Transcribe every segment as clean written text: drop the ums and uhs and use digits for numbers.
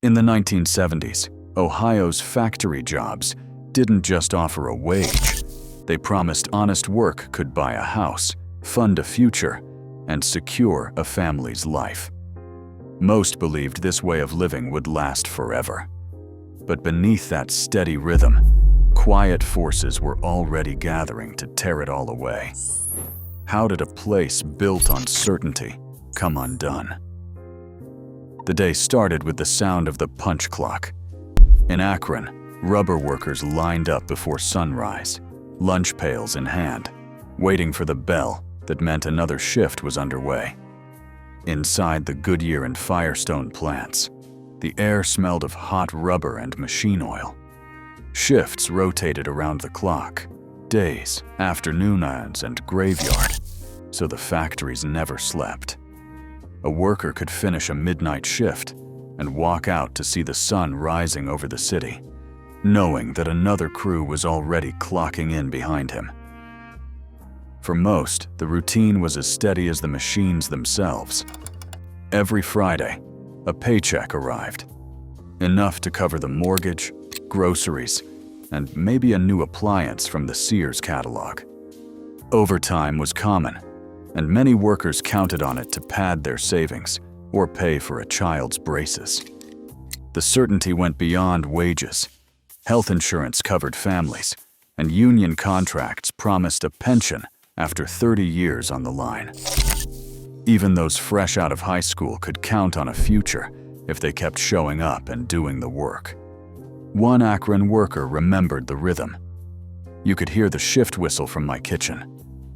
In the 1970s, Ohio's factory jobs didn't just offer a wage. They promised honest work could buy a house, fund a future, and secure a family's life. Most believed this way of living would last forever. But beneath that steady rhythm, quiet forces were already gathering to tear it all away. How did a place built on certainty come undone? The day started with the sound of the punch clock. In Akron, rubber workers lined up before sunrise, lunch pails in hand, waiting for the bell that meant another shift was underway. Inside the Goodyear and Firestone plants, the air smelled of hot rubber and machine oil. Shifts rotated around the clock, days, afternoons, and graveyard, so the factories never slept. A worker could finish a midnight shift and walk out to see the sun rising over the city, knowing that another crew was already clocking in behind him. For most, the routine was as steady as the machines themselves. Every Friday, a paycheck arrived, enough to cover the mortgage, groceries, and maybe a new appliance from the Sears catalog. Overtime was common, and many workers counted on it to pad their savings or pay for a child's braces. The certainty went beyond wages. Health insurance covered families, and union contracts promised a pension after 30 years on the line. Even those fresh out of high school could count on a future if they kept showing up and doing the work. One Akron worker remembered the rhythm. You could hear the shift whistle from my kitchen.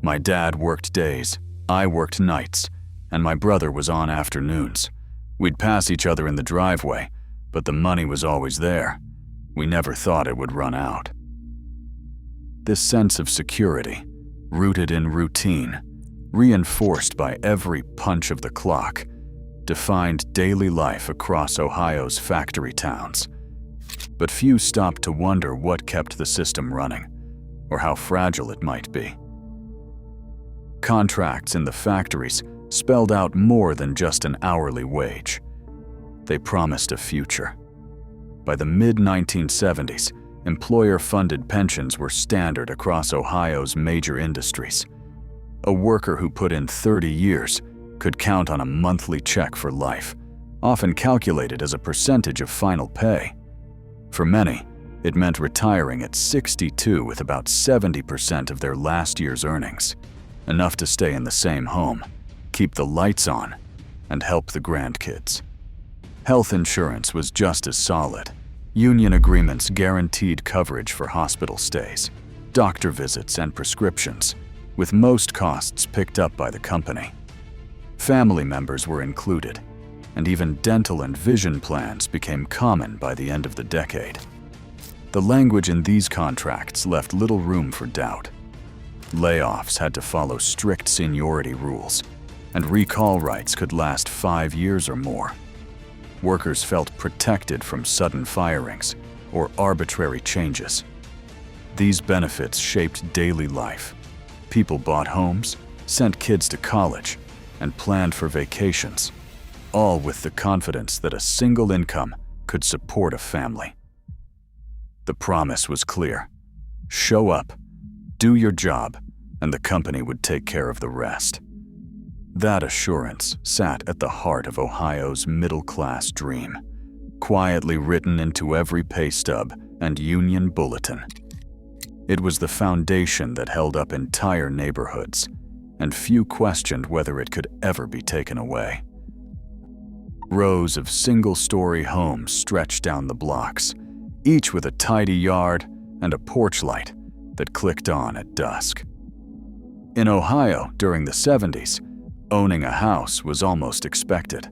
My dad worked days, I worked nights, and my brother was on afternoons. We'd pass each other in the driveway, but the money was always there. We never thought it would run out. This sense of security, rooted in routine, reinforced by every punch of the clock, defined daily life across Ohio's factory towns. But few stopped to wonder what kept the system running, or how fragile it might be. Contracts in the factories spelled out more than just an hourly wage. They promised a future. By the mid-1970s, employer-funded pensions were standard across Ohio's major industries. A worker who put in 30 years could count on a monthly check for life, often calculated as a percentage of final pay. For many, it meant retiring at 62 with about 70% of their last year's earnings, enough to stay in the same home, keep the lights on, and help the grandkids. Health insurance was just as solid. Union agreements guaranteed coverage for hospital stays, doctor visits, and prescriptions, with most costs picked up by the company. Family members were included, and even dental and vision plans became common by the end of the decade. The language in these contracts left little room for doubt. Layoffs had to follow strict seniority rules, and recall rights could last 5 years or more. Workers felt protected from sudden firings or arbitrary changes. These benefits shaped daily life. People bought homes, sent kids to college, and planned for vacations, all with the confidence that a single income could support a family. The promise was clear: show up, do your job, and the company would take care of the rest. That assurance sat at the heart of Ohio's middle-class dream, quietly written into every pay stub and union bulletin. It was the foundation that held up entire neighborhoods, and few questioned whether it could ever be taken away. Rows of single-story homes stretched down the blocks, each with a tidy yard and a porch light that clicked on at dusk. In Ohio during the 70s, owning a house was almost expected.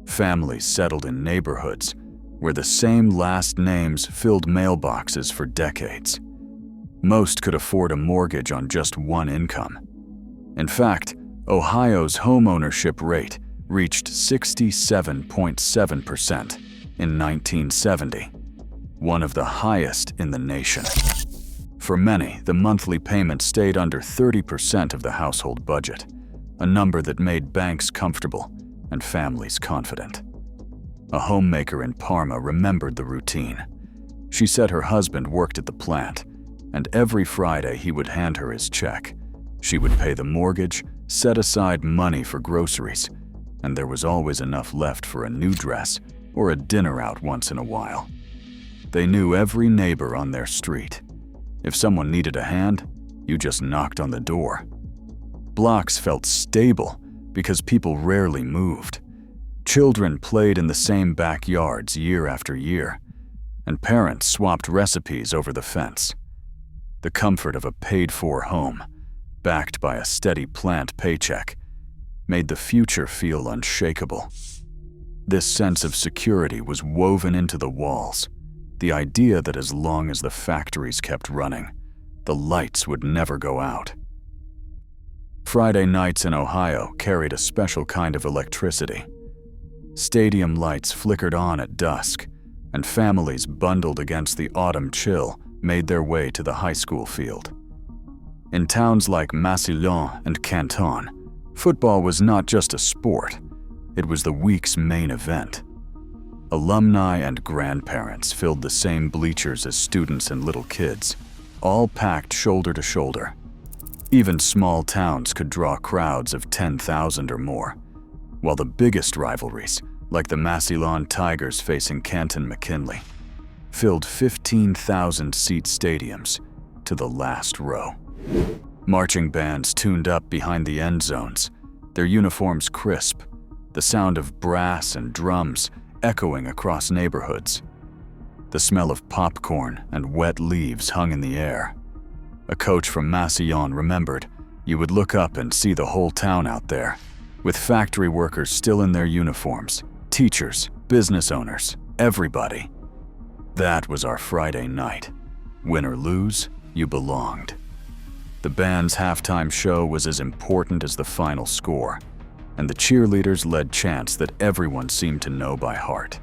Families settled in neighborhoods where the same last names filled mailboxes for decades. Most could afford a mortgage on just one income. In fact, Ohio's homeownership rate reached 67.7% in 1970, one of the highest in the nation. For many, the monthly payment stayed under 30% of the household budget, a number that made banks comfortable and families confident. A homemaker in Parma remembered the routine. She said her husband worked at the plant, and every Friday he would hand her his check. She would pay the mortgage, set aside money for groceries, and there was always enough left for a new dress or a dinner out once in a while. They knew every neighbor on their street. If someone needed a hand, you just knocked on the door. Blocks felt stable because people rarely moved. Children played in the same backyards year after year, and parents swapped recipes over the fence. The comfort of a paid-for home, backed by a steady plant paycheck, made the future feel unshakable. This sense of security was woven into the walls, the idea that as long as the factories kept running, the lights would never go out. Friday nights in Ohio carried a special kind of electricity. Stadium lights flickered on at dusk, and families bundled against the autumn chill made their way to the high school field. In towns like Massillon and Canton, football was not just a sport, it was the week's main event. Alumni and grandparents filled the same bleachers as students and little kids, all packed shoulder to shoulder. Even small towns could draw crowds of 10,000 or more, while the biggest rivalries, like the Massillon Tigers facing Canton McKinley, filled 15,000-seat stadiums to the last row. Marching bands tuned up behind the end zones, their uniforms crisp, the sound of brass and drums echoing across neighborhoods. The smell of popcorn and wet leaves hung in the air. A coach from Massillon remembered, you would look up and see the whole town out there, with factory workers still in their uniforms, teachers, business owners, everybody. That was our Friday night. Win or lose, you belonged. The band's halftime show was as important as the final score, and the cheerleaders led chants that everyone seemed to know by heart.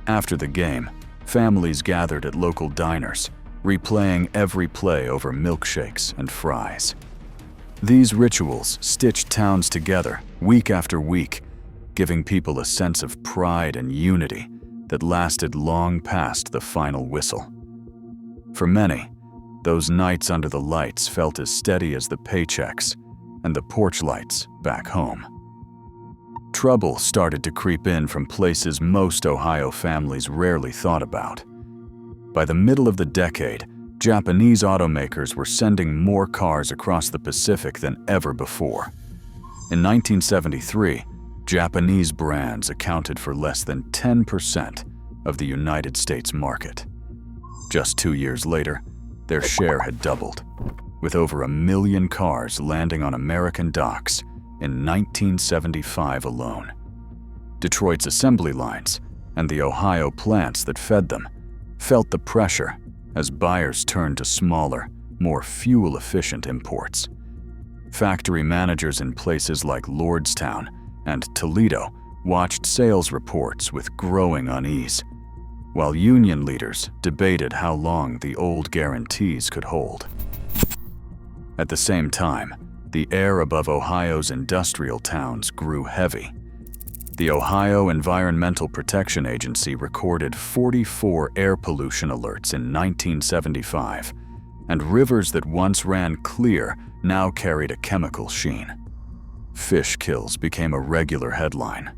After the game, families gathered at local diners, replaying every play over milkshakes and fries. These rituals stitched towns together week after week, giving people a sense of pride and unity that lasted long past the final whistle. For many, those nights under the lights felt as steady as the paychecks and the porch lights back home. Trouble started to creep in from places most Ohio families rarely thought about. By the middle of the decade, Japanese automakers were sending more cars across the Pacific than ever before. In 1973, Japanese brands accounted for less than 10% of the United States market. Just 2 years later, their share had doubled, with over 1 million cars landing on American docks in 1975 alone. Detroit's assembly lines and the Ohio plants that fed them felt the pressure as buyers turned to smaller, more fuel-efficient imports. Factory managers in places like Lordstown and Toledo watched sales reports with growing unease, while union leaders debated how long the old guarantees could hold. At the same time, the air above Ohio's industrial towns grew heavy. The Ohio Environmental Protection Agency recorded 44 air pollution alerts in 1975, and rivers that once ran clear now carried a chemical sheen. Fish kills became a regular headline.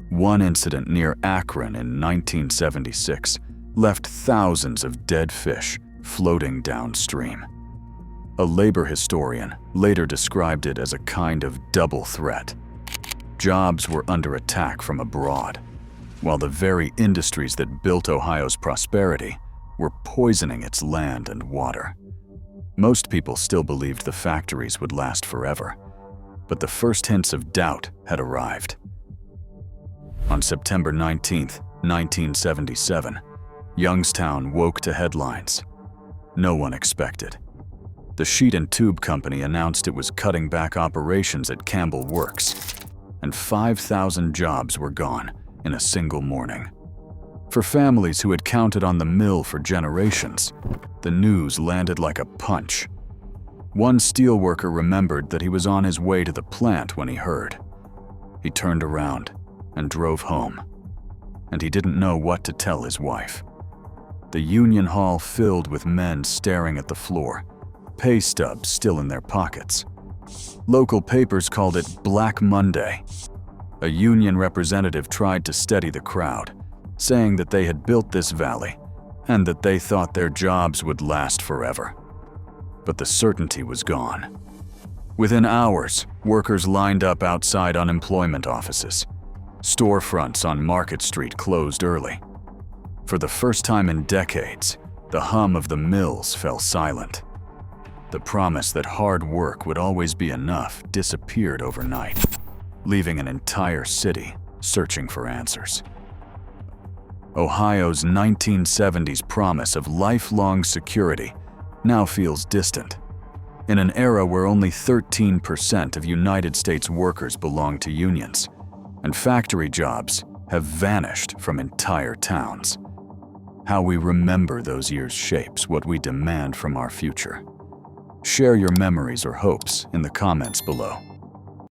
One incident near Akron in 1976 left thousands of dead fish floating downstream. A labor historian later described it as a kind of double threat. Jobs were under attack from abroad, while the very industries that built Ohio's prosperity were poisoning its land and water. Most people still believed the factories would last forever, but the first hints of doubt had arrived. On September 19, 1977, Youngstown woke to headlines no one expected. The sheet and tube company announced it was cutting back operations at Campbell Works, and 5,000 jobs were gone in a single morning. For families who had counted on the mill for generations, the news landed like a punch. One steelworker remembered that he was on his way to the plant when he heard. He turned around and drove home. and he didn't know what to tell his wife. The union hall filled with men staring at the floor, pay stubs still in their pockets. Local papers called it Black Monday. A union representative tried to steady the crowd, saying that they had built this valley and that they thought their jobs would last forever. But the certainty was gone. Within hours, workers lined up outside unemployment offices. Storefronts on Market Street closed early. For the first time in decades, the hum of the mills fell silent. The promise that hard work would always be enough disappeared overnight, leaving an entire city searching for answers. Ohio's 1970s promise of lifelong security now feels distant. In an era where only 13% of United States workers belong to unions, and factory jobs have vanished from entire towns. How we remember those years shapes what we demand from our future. Share your memories or hopes in the comments below.